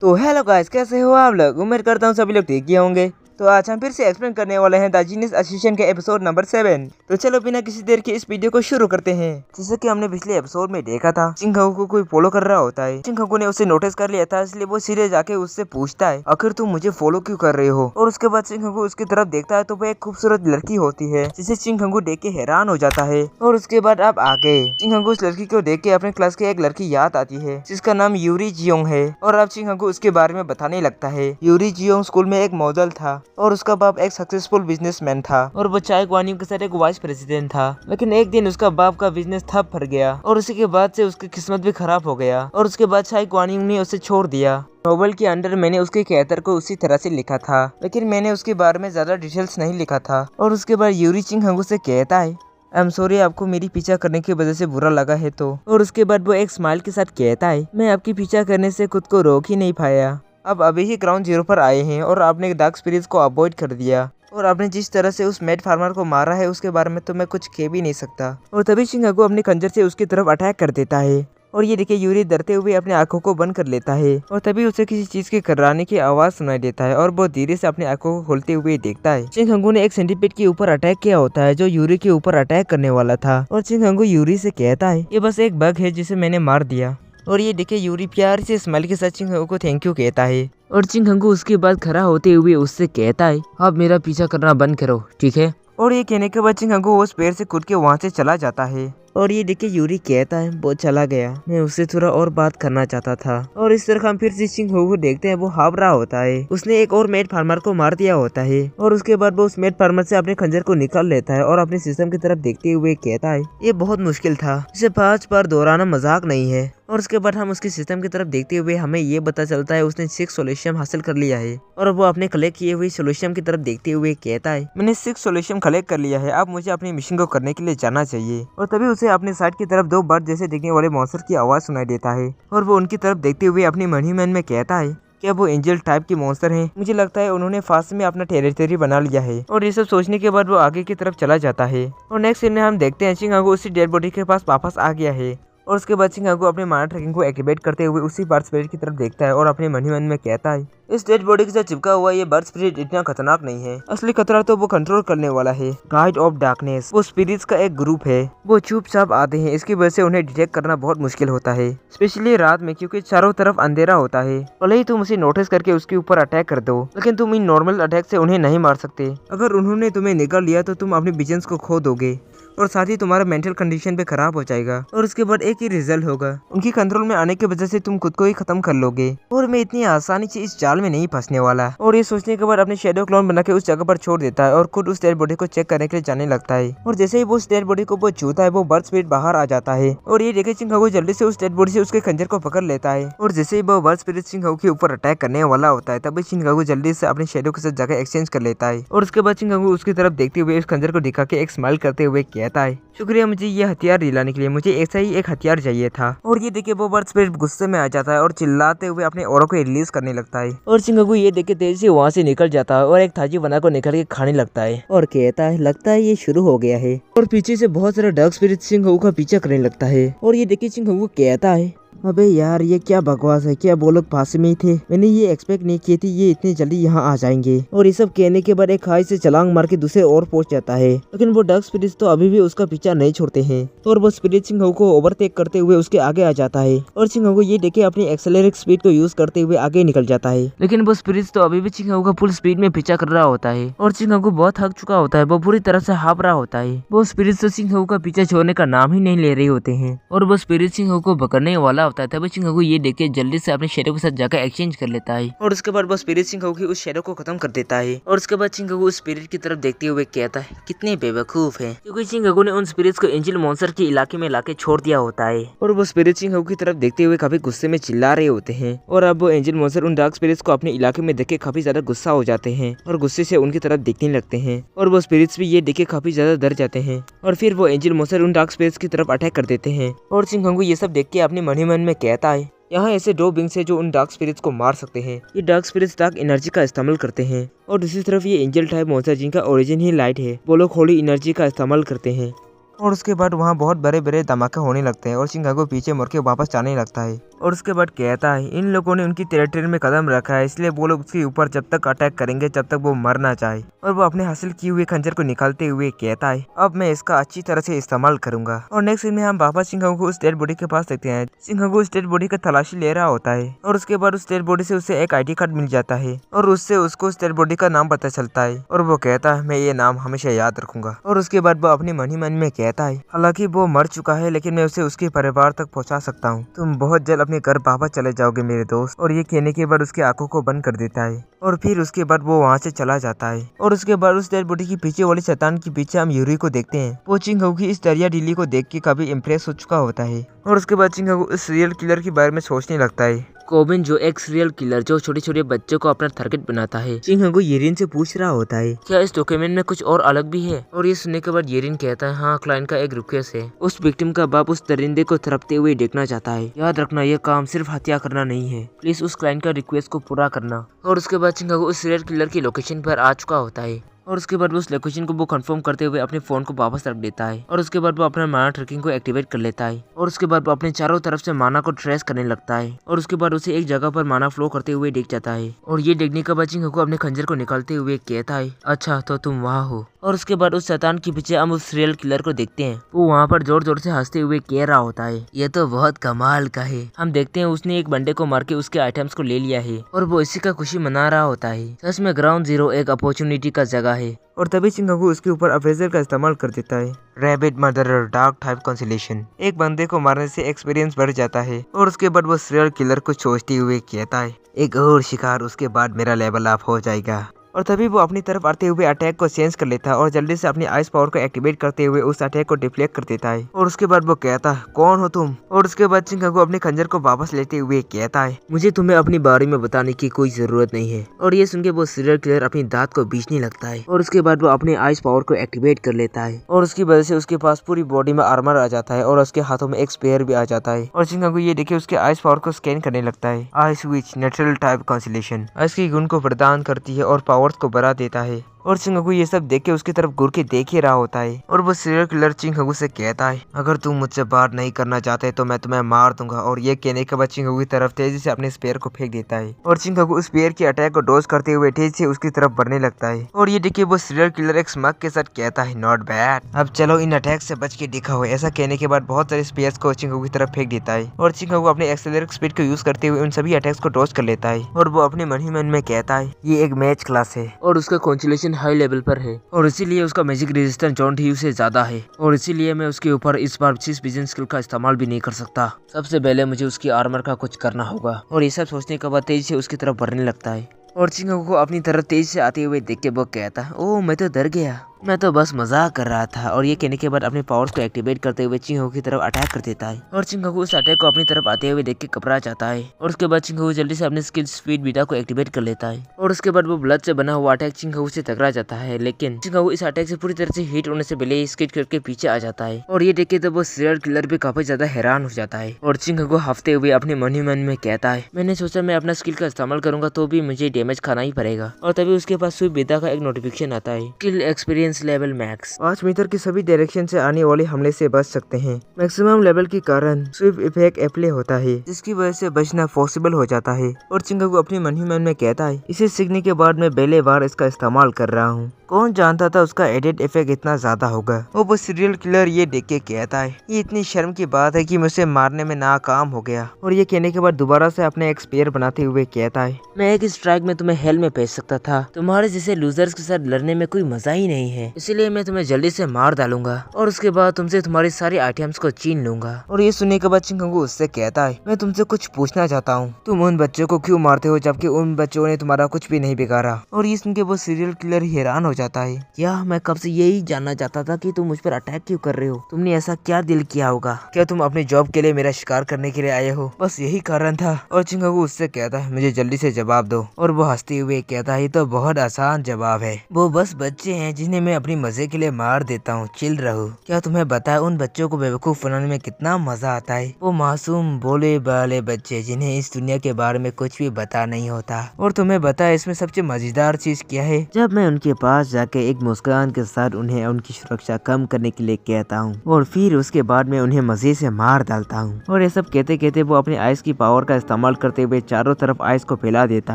तो hello guys, कैसे हो आप लोग। उम्मीद करता हूँ सभी लोग ठीक ही होंगे। तो आज हम फिर से एक्सप्लेन करने वाले हैं द जीनियस असिस्टेंट के एपिसोड नंबर 7। तो चलो बिना किसी देर के इस वीडियो को शुरू करते हैं। जैसे कि हमने पिछले एपिसोड में देखा था, चिंगकू को कोई फॉलो कर रहा होता है। चिंगकू ने उसे नोटिस कर लिया था, इसलिए वो सीधे जाके उससे पूछता है, आखिर तुम मुझे फॉलो क्यों कर रहे हो। और उसके बाद चिंगकू उसकी तरफ देखता है तो वो एक खूबसूरत लड़की होती है, जिसे चिंगकू देख के हैरान हो जाता है। और उसके बाद अब आगे चिंगकू उस लड़की को देख के अपने क्लास की एक लड़की याद आती है, जिसका नाम यूरी जियोंग है। और अब चिंगकू उसके बारे में बताने लगता है। यूरी जियोंग स्कूल में एक मॉडल था और उसका बाप एक सक्सेसफुल बिजनेसमैन था और वो चाय ग्वानियों के साथ एक वाइस प्रेसिडेंट था। लेकिन एक दिन उसका बाप का बिजनेस ठप पड़ गया और उसी के बाद से उसकी किस्मत भी खराब हो गया और उसके बाद चाय ग्वानियों ने उसे छोड़ दिया। नोवेल के अंदर मैंने उसके कैरेक्टर को उसी तरह से लिखा था, लेकिन मैंने उसके बारे में ज्यादा डिटेल्स नहीं लिखा था। और उसके बाद यूरी चिंगकू से कहता है, आई एम सॉरी, आपको मेरी पीछा करने की वजह से बुरा लगा है तो। और उसके बाद वो एक स्माइल के साथ कहता है, मैं आपकी पीछा करने से खुद को रोक ही नहीं पाया। अब अभी ही ग्राउंड जीरो पर आए हैं और आपने डार्क स्पिरिट्स को अवॉइड कर दिया और आपने जिस तरह से उस मेड फार्मर को मारा है उसके बारे में तो मैं कुछ कह भी नहीं सकता। और तभी चिंगकू अपने खंजर से उसकी तरफ अटैक कर देता है। और ये देखिए यूरी डरते हुए अपनी आंखों को बंद कर लेता है और तभी उसे किसी चीज के कराने की आवाज सुनाई देता है और वो धीरे से अपनी आंखों को खोलते हुए देखता है। चिंगकू ने एक सेंटीपीड के ऊपर अटैक किया होता है जो यूरी के ऊपर अटैक करने वाला था। और चिंगकू यूरी से कहता है, ये बस एक बग है जिसे मैंने मार दिया। और ये देखिए यूरी प्यार से स्माइल के साथ चिंगकू को थैंक यू कहता है। और चिंगकू उसके बाद खड़ा होते हुए उससे कहता है, अब मेरा पीछा करना बंद करो, ठीक है। और ये कहने के बाद चिंगकू उस पेड़ से कूद के वहाँ से चला जाता है। और ये देखिए यूरी कहता है, वो चला गया, मैं उससे थोड़ा और बात करना चाहता था। और इस तरह हम फिर से चिंगकू को देखते हैं, वो हाफ रहा होता है। उसने एक और मेड फार्मर को मार दिया होता है और उसके बाद वो उस मेड फार्मर से अपने खंजर को निकाल लेता है और अपने सिस्टम की तरफ देखते हुए कहता है, ये बहुत मुश्किल था, इसे 5 बार दोहराना मजाक नहीं है। और उसके बाद हम उसके सिस्टम की तरफ देखते हुए हमें ये पता चलता है उसने 6 सोल्यूशन हासिल कर लिया है। और वो अपने कलेक्ट किए हुए सोल्यूशन की तरफ देखते हुए कहता है, मैंने 6 सोल्यूशन कलेक्ट कर लिया है, अब मुझे अपनी मिशन को करने के लिए जाना चाहिए। और तभी उसे अपने साइड की तरफ 2 बर्ड जैसे दिखने वाले मॉन्स्टर की आवाज सुनाई देता है और वो उनकी तरफ देखते हुए अपनी मन ही मन में कहता है, क्या वो एंजल टाइप की मॉन्स्टर हैं? मुझे लगता है उन्होंने फास्ट में अपना टेरिटरी बना लिया है। और ये सब सोचने के बाद वो आगे की तरफ चला जाता है। और नेक्स्ट सीन में हम देखते हैं चिंगकू उसी डेड बॉडी के पास वापस आ गया है। और उसके बाद चिंगकू अपने माना ट्रैकिंग को एक्टिवेट करते हुए उसी बर्ड स्पिरिट की तरफ देखता है और अपने मन ही मन में कहता है, इस डेड बॉडी के साथ चिपका हुआ ये बर्ड स्पिरिट इतना खतरनाक नहीं है, असली खतरा तो वो कंट्रोल करने वाला है। गाइड ऑफ डार्कनेस वो स्पिरिट्स का एक ग्रुप है, वो चुपचाप आते हैं, इसकी वजह से उन्हें डिटेक्ट करना बहुत मुश्किल होता है, स्पेशली रात में, क्योंकि चारों तरफ अंधेरा होता है। भले ही तुम उसे नोटिस करके उसके ऊपर अटैक कर दो, लेकिन तुम इन नॉर्मल अटैक से उन्हें नहीं मार सकते। अगर उन्होंने तुम्हें निकाल लिया तो तुम अपने विजन्स को खो दोगे और साथ ही तुम्हारा मेंटल कंडीशन भी खराब हो जाएगा। और उसके बाद एक ही रिजल्ट होगा, उनकी कंट्रोल में आने की वजह से तुम खुद को ही खत्म कर लोगे। और मैं इतनी आसानी से इस जाल में नहीं फंसने वाला। और ये सोचने के बाद अपने शेडो क्लोन बना के उस जगह पर छोड़ देता है और खुद उस डेड बॉडी को चेक करने के लिए जाने लगता है। और जैसे ही वो उस डेड बॉडी को वो छूता है, वो बर्ड स्पिरिट बाहर आ जाता है। और ये देखे चिंगकू जल्दी से उस डेड बॉडी से उसके खंजर को पकड़ लेता है। और जैसे ही वो बर्ड स्पिरिट चिंगकू के ऊपर अटैक करने वाला होता है, तभी चिंगकू जल्दी से अपने शेडो के साथ जगह एक्सचेंज कर लेता है। और उसके बाद चिंगकू उसकी तरफ देखते हुए उस खंजर को दिखा के एक स्माइल करते हुए कहता है, शुक्रिया मुझे ये हथियार दिलाने के लिए, मुझे ऐसा ही एक हथियार चाहिए था। और ये देखे वो बर्ड स्पिरिट गुस्से में आ जाता है और चिल्लाते हुए अपने औरों को रिलीज करने लगता है। और चिंगकू ये देख के तेजी से वहाँ से निकल जाता है और एक ताजी बना को निकल के खाने लगता है और कहता है, लगता है ये शुरू हो गया है। और पीछे से बहुत सारा डार्क स्पिरिट चिंगकू का पीछा करने लगता है। और ये देखे चिंगकू कहता है, अबे यार ये क्या बकवास है, क्या वो लोग पास में ही थे, मैंने ये एक्सपेक्ट नहीं की थी ये इतने जल्दी यहाँ आ जाएंगे। और ये सब कहने के बाद एक खाई से छलांग मार के दूसरे ओर पहुंच जाता है। लेकिन वो डार्क स्पिरिट्स तो अभी भी उसका पीछा नहीं छोड़ते हैं और वो स्पिरिट चिंगकू को ओवरटेक करते हुए उसके आगे आ जाता है। और चिंगकू ये देखे अपनी एक्सेलरेट स्पीड को यूज करते हुए आगे निकल जाता है। लेकिन वो स्पिरिट्स तो अभी भी चिंगकू का फुल स्पीड में पीछा कर रहा होता है और चिंगकू बहुत थक चुका होता है, वो पूरी तरह से हाफ रहा होता है। वो स्पिरिट्स तो चिंगकू का पीछा छोड़ने का नाम ही नहीं ले रहे होते हैं और वो स्पिरिट चिंगकू को पकड़ने वाला होता है। तभी चिंगकू ये देख के जल्दी से अपने शेडो के साथ जाकर एक्सचेंज कर लेता है। और उसके बाद वो स्पिरिट चिंगकू की उस शेडो को खत्म कर देता है। और उसके बाद चिंगकू उस स्पिरिट की तरफ देखते हुए कहता है, कितने बेवकूफ है, क्योंकि चिंगकू ने उन स्पिरिट्स को एंजल मॉन्स्टर के इलाके में लाके छोड़ दिया होता है। और वो स्पिरिट चिंगकू की तरफ देखते हुए काफी गुस्से में चिल्ला रहे होते हैं। और अब वो एंजल मॉन्स्टर उन डार्क स्पिरिट्स को अपने इलाके में देख के काफी ज्यादा गुस्सा हो जाते हैं और गुस्से से उनकी तरफ देखने लगते हैं। और वो स्पिरिट्स भी ये देख के काफी ज्यादा डर जाते हैं और फिर वो एंजल मॉन्स्टर उन डार्क स्पिरिट्स की तरफ अटैक कर देते हैं। और चिंगकू ये सब देख के अपने मन ही मन में कहता है, यहाँ ऐसे 2 विंग्स है जो उन डार्क स्पिरिट्स को मार सकते हैं। ये डार्क स्पिरिट्स डार्क एनर्जी का इस्तेमाल करते हैं और दूसरी तरफ ये एंजल टाइप मॉन्स्टर जिनका ओरिजिन ही लाइट है, वो लोग होली एनर्जी का इस्तेमाल करते हैं। और उसके बाद वहाँ बहुत बड़े बड़े धमाके होने लगते हैं और चिंकागो पीछे मुड़ के वापस जाने लगता है और उसके बाद कहता है इन लोगों ने उनकी टेरिटरी में कदम रखा है, इसलिए वो लोग उसके ऊपर जब तक अटैक करेंगे जब तक वो मर ना जाए। और वो अपने हासिल किए हुए खंजर को निकालते हुए कहता है अब मैं इसका अच्छी तरह से इस्तेमाल करूंगा। और नेक्स्ट सीन में हम वापस चिंकागो को उस डेड बॉडी के पास देखते हैं। चिंकागो उस डेड बॉडी का तलाशी ले रहा होता है और उसके बाद उस डेड बॉडी से उसे एक ID कार्ड मिल जाता है और उससे उसको उस डेड बॉडी का नाम पता चलता है और वो कहता है मैं ये नाम हमेशा याद रखूंगा। और उसके बाद वो अपने मन ही मन में कहता है हालांकि वो मर चुका है लेकिन मैं उसे उसके परिवार तक पहुंचा सकता हूँ, तुम बहुत जल्द अपने घर वापस चले जाओगे मेरे दोस्त। और ये कहने के बाद उसकी आंखों को बंद कर देता है और फिर उसके बाद वो वहाँ से चला जाता है। और उसके बाद उस डेड बॉडी के पीछे वाली शैतान के पीछे हम यूरी को देखते हैं। वो चिंकागो की इस दरिया ढीली को देख के काफी इम्प्रेस हो चुका होता है और उसके बाद चिंकागो इस सीरियल किलर के बारे में सोचने लगता है। कोबिन जो एक सीरियल किलर जो छोटे छोटे बच्चों को अपना टारगेट बनाता है। चिंकागो येरिन से पूछ रहा होता है क्या इस डॉक्यूमेंट में कुछ और अलग भी है। और ये सुनने के बाद येरिन कहता है हाँ क्लाइंट का एक रिक्वेस्ट है, उस विक्टिम का बाप उस दरिंदे को तड़पते हुए देखना चाहता है। याद रखना ये काम सिर्फ हत्या करना नहीं है, प्लीज उस क्लाइंट का रिक्वेस्ट को पूरा करना। और उसके बाद चिंकागो उस सीरियल किलर की लोकेशन पर आ चुका होता है और उसके बाद वो उस लोकेशन को वो कंफर्म करते हुए अपने फोन को वापस रख देता है और उसके बाद वो अपना माना ट्रैकिंग को एक्टिवेट कर लेता है और उसके बाद वो अपने चारों तरफ से माना को ट्रेस करने लगता है और उसके बाद उसे एक जगह पर माना फ्लो करते हुए दिख जाता है। और ये देखने के बाद चिंकागो अपने खंजर को निकालते हुए कहता है अच्छा तो तुम वहाँ हो। और उसके बाद उस शैतान के पीछे हम उस सीरियल किलर को देखते हैं, वो वहाँ पर जोर जोर से हंसते हुए कह रहा होता है ये तो बहुत कमाल का है। हम देखते हैं उसने एक बंदे को मार के उसके आइटम्स को ले लिया है और वो इसी का खुशी मना रहा होता है। सच में ग्राउंड जीरो एक अपॉर्चुनिटी का जगह है। और तभी चिंकागो उसके ऊपर अप्रेजर का इस्तेमाल कर देता है। Rabbit murderer dark type conciliation, एक बंदे को मारने से एक्सपीरियंस बढ़ जाता है। और उसके बाद वो सीरियल किलर को सोचते हुए कहता है एक और शिकार, उसके बाद मेरा लेवल अप हो जाएगा। और तभी वो अपनी तरफ आते हुए अटैक को चेंज कर लेता है और जल्दी से अपनी आइस पावर को एक्टिवेट करते हुए उस अटैक को डिफ्लेक्ट कर देता है। और उसके बाद वो कहता है कौन हो तुम। और उसके बाद चिंकागो अपने खंजर को वापस लेते हुए कहता है मुझे तुम्हें अपनी बारे में बताने की कोई जरूरत नहीं है। और ये सुनके वो सीरियल किलर अपनी दांत को बीचने लगता है और उसके बाद वो अपने आइस पावर को एक्टिवेट कर लेता है और उसकी वजह से उसके पास पूरी बॉडी में आर्मर आ जाता है और उसके हाथों में एक स्पेयर भी आ जाता है। और चिंकागो ये देखे उसके आइस पावर को स्कैन करने लगता है। आइस विच नेचुरल टाइप कंसिलेशन आइस की गुण को प्रदान करती है और पावर्स को बढ़ा देता है। और चिंकागो ये सब देख के उसकी तरफ घूर के देख ही रहा होता है। और वो सीरियल किलर चिंकागो से कहता है अगर तुम मुझसे बात नहीं करना चाहते तो मैं तुम्हें मार दूंगा। और ये कहने के बाद चिंकागो की तरफ तेजी से अपने स्पेयर को फेंक देता है और चिंकागो उस स्पेयर के अटैक को डॉज करते हुए तेजी से उसकी तरफ बढ़ने लगता है। और ये देखिए वो सीरियल किलर एक स्मग के साथ कहता है नॉट बैड, अब चलो इन अटैक से बच के दिखाओ। ऐसा कहने के बाद बहुत सारे स्पेयर्स को चिंकागो की तरफ फेंक देता है और चिंकागो अपने एक्सेलरेट स्पीड को यूज करते हुए उन सभी अटैक्स को डॉज कर लेता है। और वो अपने मन ही मन में कहता है ये एक मैच क्लास है और उसका कॉन्सुलेशन हाई लेवल पर है और इसीलिए उसका मैजिक रेजिस्टेंस जॉन ड्यू से ज्यादा है और इसीलिए मैं उसके ऊपर इस बार 6 विजन स्किल का इस्तेमाल भी नहीं कर सकता। सबसे पहले मुझे उसकी आर्मर का कुछ करना होगा। और ये सब सोचने के बाद तेजी से उसकी तरफ बढ़ने लगता है और चिंकागो को अपनी तरफ तेजी से आते हुए देख के वो कहता है ओह मैं तो डर गया, मैं तो बस मजाक कर रहा था। और ये कहने के बाद अपने पावर्स को एक्टिवेट करते हुए चिंकागो की तरफ अटैक कर देता है और चिंकागो उस अटैक को अपनी तरफ आते हुए देख के घबरा जाता है। और उसके बाद चिंकागो जल्दी से अपने स्किल स्पीड बीटा को एक्टिवेट कर लेता है और उसके बाद वो ब्लड से बना हुआ अटैक चिंकागो से टकरा जाता है। लेकिन चिंकागो इस अटैक से पूरी तरह से हिट होने से पहले ही स्किड करके पीछे आ जाता है। और ये देख के तो वो सीरियल किलर भी काफी ज्यादा हैरान हो जाता है और चिंकागो हफ्ते हुए अपने मन ही मन में कहता है मैंने सोचा मैं अपना स्किल का इस्तेमाल करूंगा तो भी मुझे डैमेज खाना ही पड़ेगा। और तभी उसके पास स्वीप बीटा का एक नोटिफिकेशन आता है skill experience level max, 5 metre की सभी डायरेक्शन से आने वाले हमले से बच सकते हैं। मैक्सिमम लेवल के कारण स्वीप इफेक्ट अप्लाई होता है जिसकी वजह से बचना पॉसिबल हो जाता है। और चिंकागो अपने मन ही मन में कहता है इसे सीखने के बाद मैं पहले बार इसका इस्तेमाल कर रहा हूँ, कौन जानता था उसका एडिट इफेक्ट इतना ज्यादा होगा। वो सीरियल किलर ये देख के कहता है ये इतनी शर्म की बात है कि मुझे मारने में नाकाम हो गया। और ये कहने के बाद दोबारा से अपने एक स्पेयर बनाते हुए कहता है मैं एक स्ट्राइक में तुम्हें हेल में भेज सकता था, तुम्हारे जैसे लूजर्स के साथ लड़ने में कोई मजा ही नहीं है, इसलिए मैं तुम्हें जल्दी से मार डालूंगा और उसके बाद तुमसे तुम्हारी सारी आइटम्स को छीन लूंगा। और ये सुनने के बाद चिंकागो उससे कहता है मैं तुमसे कुछ पूछना चाहता हूँ, तुम उन बच्चों को क्यों मारते हो जबकि उन बच्चों ने तुम्हारा कुछ भी नहीं बिगाड़ा। और ये सुन के वो सीरियल किलर हैरान हो जाता है क्या मैं कब से यही जानना चाहता था कि तुम मुझ पर अटैक क्यों कर रहे हो, तुमने ऐसा क्या दिल किया होगा, क्या तुम अपने जॉब के लिए मेरा शिकार करने के लिए आए हो, बस यही कारण था। और चिंकागो उससे कहता है मुझे जल्दी से जवाब दो। और वो हंसते हुए कहता है ये तो बहुत आसान जवाब है, वो बस बच्चे हैं जिन्हें मैं अपनी मजे के लिए मार देता हूँ, चिल रहो। क्या तुम्हें बताए उन बच्चों को बेवकूफ बनाने में कितना मजा आता है। वो मासूम भोले भाले बच्चे जिन्हें इस दुनिया के बारे में कुछ भी पता नहीं होता। और तुम्हें बताए इसमें सबसे मजेदार चीज क्या है, जब मैं उनके पास जाके एक मुस्कान के साथ उन्हें उनकी सुरक्षा कम करने के लिए कहता हूँ और फिर उसके बाद में उन्हें मजे से मार डालता हूँ। और ये सब कहते कहते वो अपने आइस की पावर का इस्तेमाल करते हुए चारों तरफ आइस को फैला देता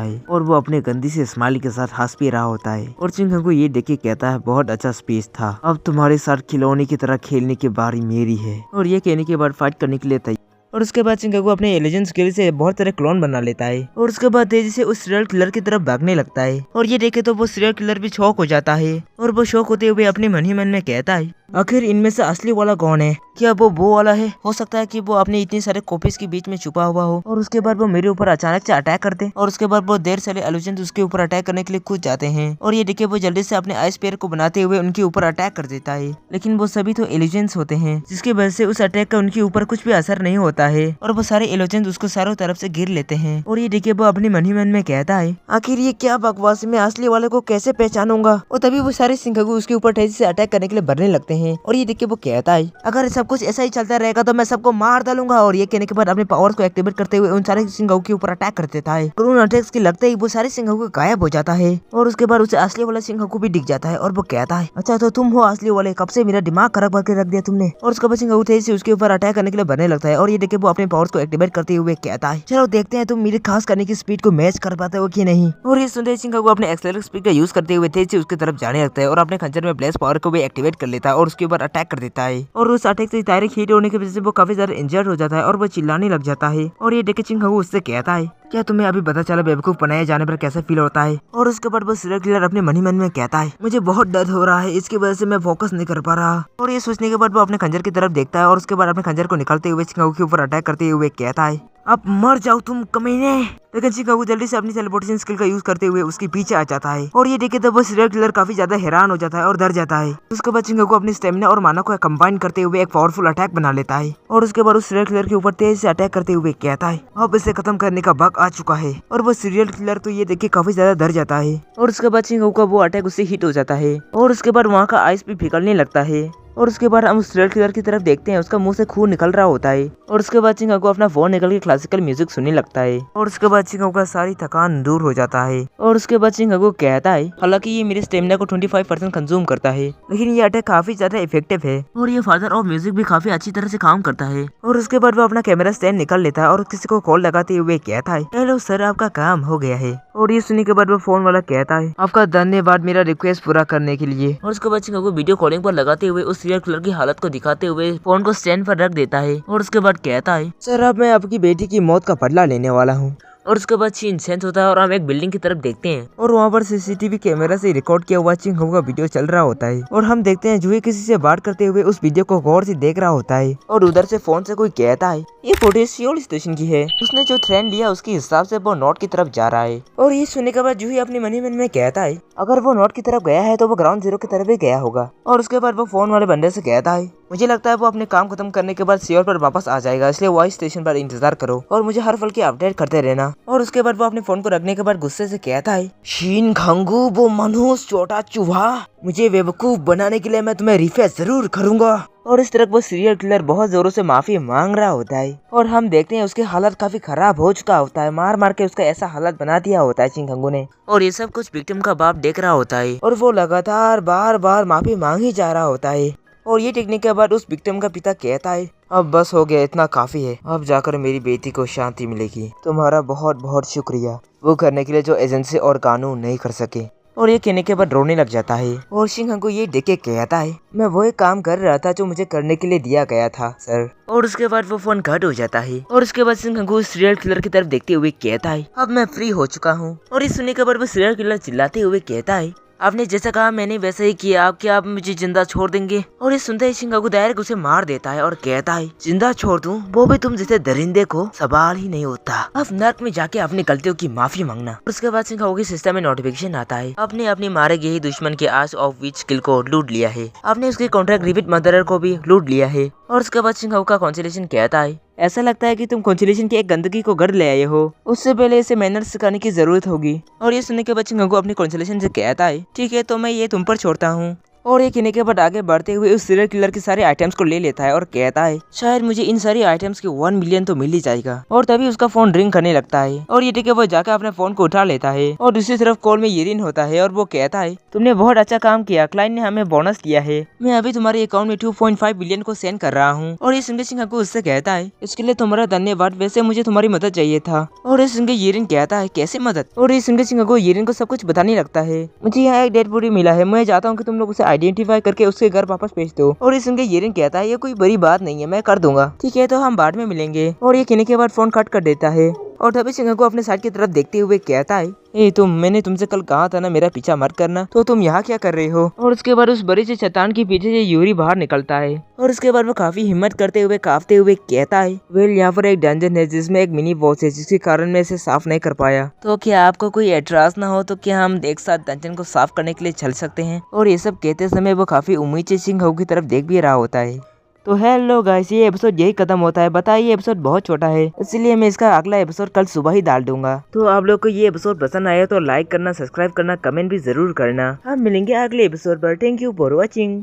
है और वो अपने गंदी से स्माइली के साथ हंस भी रहा होता है। और चिंगू ये देख के कहता है बहुत अच्छा स्पीच था, अब तुम्हारे साथ खिलौने की तरह खेलने की बारी मेरी है। और ये कहने के बाद फाइट करने के लिए तैयार। और उसके बाद चिंगू अपने एलिजेंस स्किल से बहुत सारे क्लोन बना लेता है और उसके बाद तेजी से उस सीरियल किलर की तरफ भागने लगता है। और ये देखे तो वो सीरियल किलर भी शॉक हो जाता है और वो शॉक होते हुए अपने मन ही मन में कहता है आखिर इनमें से असली वाला कौन है, क्या वो वाला है। हो सकता है कि वो अपने इतनी सारे कॉपीज के बीच में छुपा हुआ हो और उसके बाद वो मेरे ऊपर अचानक से अटैक करते और उसके बाद वो देर सारे एलिजेंस उसके ऊपर अटैक करने के लिए कूद जाते हैं। और ये देखे वो जल्दी से अपने आइस पेयर को बनाते हुए उनके ऊपर अटैक कर देता है, लेकिन वो सभी तो एलिजेंस होते हैं जिसकी वजह से उस अटैक का उनके ऊपर कुछ भी असर नहीं होता है और वो सारे एलिजेंस उसको चारों तरफ से गिर लेते हैं। और ये देखे वो अपने मन ही मन में कहता है आखिर ये क्या बकवास, मैं असली वाले को कैसे पहचानूंगा। और तभी वो सारे सिंघगू उसके ऊपर तेजी से अटैक करने के लिए बढ़ने लगते हैं। और ये देख के वो कहता है अगर सब कुछ ऐसा ही चलता रहेगा तो मैं सबको मार डालूंगा। और ये कहने के बाद अपने पावर्स को एक्टिवेट करते हुए उन सारे सिंघगू के ऊपर अटैक कर देता है और उन अटैक्स के लगते ही वो सारे सिंघगू गायब हो जाता है। और उसके बाद उसे असली वाला सिंघगू भी दिख जाता है और वो कहता है अच्छा तो तुम हो असली वाले, कब से मेरा दिमाग खराब करके रख दिया तुमने। और उसके बाद सिंघगू तेजी से उसके ऊपर अटैक करने के लिए बढ़ने लगता है। और ये देखे वो अपने पावर्स को एक्टिवेट करते हुए कहता है चलो देखते हैं तुम मेरे खास करने की स्पीड को मैच कर पाते हो कि नहीं। और ये सुनते सिंघगू अपने एक्सेलरेट स्पीड का यूज करते हुए तेजी से उसकी तरफ जाने लगता है और अपने खंजर में ब्लेस पावर को भी एक्टिवेट कर लेता है और उसके ऊपर अटैक कर देता है। और उस अटैक से डायरेक्ट हिट होने की वजह से वो काफी ज्यादा इंजर्ड हो जाता है और वो चिल्लाने लग जाता है। और ये देखे चिंगू उससे कहता है क्या तुम्हें अभी पता चला बेवकूफ बनाए जाने पर कैसा फील होता है। और उसके बाद वो सीरियल किलर अपने मन ही मन में कहता है मुझे बहुत दर्द हो रहा है, इसकी वजह से मैं फोकस नहीं कर पा रहा। और ये सोचने के बाद वो अपने खंजर की तरफ देखता है और उसके बाद अपने खंजर को निकालते हुए चिंगू के ऊपर अटैक करते हुए कहता है अब मर जाओ तुम कमीने। लेकिन चिंगू जल्दी से अपनी टेलीपोर्टेशन स्किल का यूज करते हुए उसके पीछे आ जाता है। और ये देखे तब वो सीरियल किलर काफी ज्यादा हैरान हो जाता है और डर जाता है। उसके बाद चिंगू अपनी स्टेमिना और माना को कंबाइन करते हुए एक पावरफुल अटैक बना लेता है। और उसके बाद उस सीरियल किलर के ऊपर तेज से अटैक करते हुए कहता है अब इसे खत्म करने का वक्त आ चुका है। और वो सीरियल किलर तो ये देख के काफी ज्यादा डर जाता है। और उसके बाद चिंगू का वो अटैक उससे हिट हो जाता है और उसके बाद वहाँ का आइस भी पिघलने लगता है। और उसके बाद हम सीरियल किलर की तरफ देखते हैं, उसका मुंह से खून निकल रहा होता है। और उसके बाद चिंगू अपना फोन निकल के क्लासिकल म्यूजिक सुनने लगता है। और उसके बाद चिंगू का सारी थकान दूर हो जाता है। और उसके बाद चिंगू कहता है हालांकि ये मेरे स्टेमिना को 25% कंज्यूम करता है, लेकिन ये अटैक काफी ज्यादा इफेक्टिव है और ये फादर ऑफ म्यूजिक भी काफी अच्छी तरह से काम करता है। और उसके बाद वो अपना कैमरा स्टैंड निकल लेता है और किसी को कॉल लगाते हुए कहता है हेलो सर, आपका काम हो गया है। और ये सुनने के बाद वो फोन वाला कहता है आपका धन्यवाद मेरा रिक्वेस्ट पूरा करने के लिए। और उसके बाद चिंगू वीडियो कॉलिंग पर लगाते हुए उस सीरियल किलर की हालत को दिखाते हुए फोन को स्टैंड पर रख देता है। और उसके बाद कहता है सर अब मैं आपकी बेटी की मौत का बदला लेने वाला हूँ। और उसके बाद सीन चेंज होता है और हम एक बिल्डिंग की तरफ देखते हैं और वहाँ पर सीसीटीवी कैमरा से रिकॉर्ड किया हुआ चिंगू का वीडियो चल रहा होता है। और हम देखते हैं जूही किसी से बात करते हुए उस वीडियो को गौर से देख रहा होता है। और उधर से फोन से कोई कहता है ये फुटेज सियोल स्टेशन की है, उसने जो ट्रेन लिया उसके हिसाब से वो नॉर्थ की तरफ जा रहा है। और ये सुनने के बाद जूही अपने मन ही मन में कहता है अगर वो नॉर्थ की तरफ गया है तो वो ग्राउंड जीरो की तरफ ही गया होगा। और उसके बाद वो फोन वाले बंदे से कहता है मुझे लगता है वो अपने काम खत्म करने के बाद सियोल पर वापस आ जाएगा, इसलिए वॉइस स्टेशन पर इंतजार करो और मुझे हर पल की अपडेट करते रहना। और उसके बाद वो अपने फोन को रखने के बाद गुस्से से कहता है शीन खंगू वो मनहूस छोटा चूहा, मुझे बेवकूफ बनाने के लिए मैं तुम्हें रिफेस जरूर करूंगा। और इस तरह वो सीरियल किलर बहुत जोरों से माफी मांग रहा होता है। और हम देखते हैं उसकी हालत काफी खराब हो चुका होता है, मार मार के उसका ऐसा हालत बना दिया होता है चिंगू ने। और ये सब कुछ विक्टिम का बाप देख रहा होता है और वो लगातार बार बार माफी मांग ही जा रहा होता है। और ये टेक्निक के बाद उस विक्टिम का पिता कहता है अब बस हो गया, इतना काफी है, अब जाकर मेरी बेटी को शांति मिलेगी। तुम्हारा बहुत बहुत शुक्रिया वो करने के लिए जो एजेंसी और कानून नहीं कर सके। और ये कहने के बाद रोने लग जाता है। और चिंगू ये देख के कहता है मैं वो एक काम कर रहा था जो मुझे करने के लिए दिया गया था सर। और उसके बाद वो फोन कट हो जाता है। और उसके बाद चिंगू सीरियल किलर की तरफ देखते हुए कहता है अब मैं फ्री हो चुका हूँ। और इस सुनने के बाद वो सीरियल किलर चिल्लाते हुए कहता है आपने जैसा कहा मैंने वैसा ही किया, अब क्या आप मुझे जिंदा छोड़ देंगे। और ये सुनते ही चिंगू डायरेक्ट उसे मार देता है और कहता है जिंदा छोड़ दूं, वो भी तुम जैसे दरिंदे को, सवाल ही नहीं होता। अब नर्क में जाके अपनी गलतियों की माफी मांगना। उसके बाद चिंगू के सिस्टम में नोटिफिकेशन आता है आपने अपनी मारे गए दुश्मन के आस ऑफ विच स्किल को लूट लिया है, आपने उसके कॉन्ट्रैक्ट रिविट मदर को भी लूट लिया है। और उसके बाद चिंगू का कॉन्सोलेशन कहता है ऐसा लगता है कि तुम कॉन्सोलेशन की एक गंदगी को घर ले आए हो, उससे पहले इसे मैनर्स सिखाने की जरूरत होगी। और ये सुनने के बाद चिंगू अपनी कॉन्सोलेशन से कहता है ठीक है तो मैं ये तुम पर छोड़ता हूँ। और ये कहने के बाद आगे बढ़ते हुए उस सीरियल किलर के सारे आइटम्स को ले लेता है और कहता है शायद मुझे इन सारी आइटम्स के 1 मिलियन तो मिल ही जाएगा। और तभी उसका फोन रिंग करने लगता है और ये ठीक है वो जाकर अपने फोन को उठा लेता है और दूसरी तरफ कॉल में येरिन होता है और वो कहता है तुमने बहुत अच्छा काम किया, क्लाइंट ने हमें बोनस दिया है, मैं अभी तुम्हारे अकाउंट में 2.5 बिलियन को सेंड कर रहा हूँ। और ये सुनकर चिंगाकू उससे कहता है इसके लिए तुम्हारा धन्यवाद, वैसे मुझे तुम्हारी मदद चाहिए था। और ये सुनकर येरिन कहता है कैसे मदद। और ये सुनकर चिंगाकू येरिन को सब कुछ बताने लगता है मुझे यहाँ एक डेड बॉडी मिला है, मैं चाहता हूँ कि तुम लोग उसे आइडेंटिफाई करके उसके घर वापस भेज दो। और ये सुनकर येरिन कहता है ये कोई बड़ी बात नहीं है, मैं कर दूंगा, ठीक है तो हम बाद में मिलेंगे। और ये कहने के बाद फोन कट कर देता है और तभी चिंगाकू अपने साइड की तरफ देखते हुए कहता है मैंने तुमसे कल कहा था ना मेरा पीछा मत करना, तो तुम यहाँ क्या कर रहे हो। और उसके बाद उस बड़ी सी चट्टान के पीछे से यूरी बाहर निकलता है और उसके बाद वो काफी हिम्मत करते हुए कांपते हुए कहता है वेल यहाँ पर एक डंजन है जिसमें एक मिनी बॉस है जिसके कारण मैं इसे साफ नहीं कर पाया, तो क्या आपको कोई एतराज ना हो तो क्या हम एक साथ डंजन को साफ करने के लिए चल सकते हैं। और ये सब कहते समय वो काफी उम्मीद से चिंगाकू की तरफ देख भी रहा होता है। तो हेलो गाइस, ये एपिसोड यही खत्म होता है। बताइए एपिसोड बहुत छोटा है इसलिए मैं इसका अगला एपिसोड कल सुबह ही डाल दूंगा। तो आप लोग को ये एपिसोड पसंद आया तो लाइक करना, सब्सक्राइब करना, कमेंट भी जरूर करना। हम मिलेंगे अगले एपिसोड पर। Thank you for watching.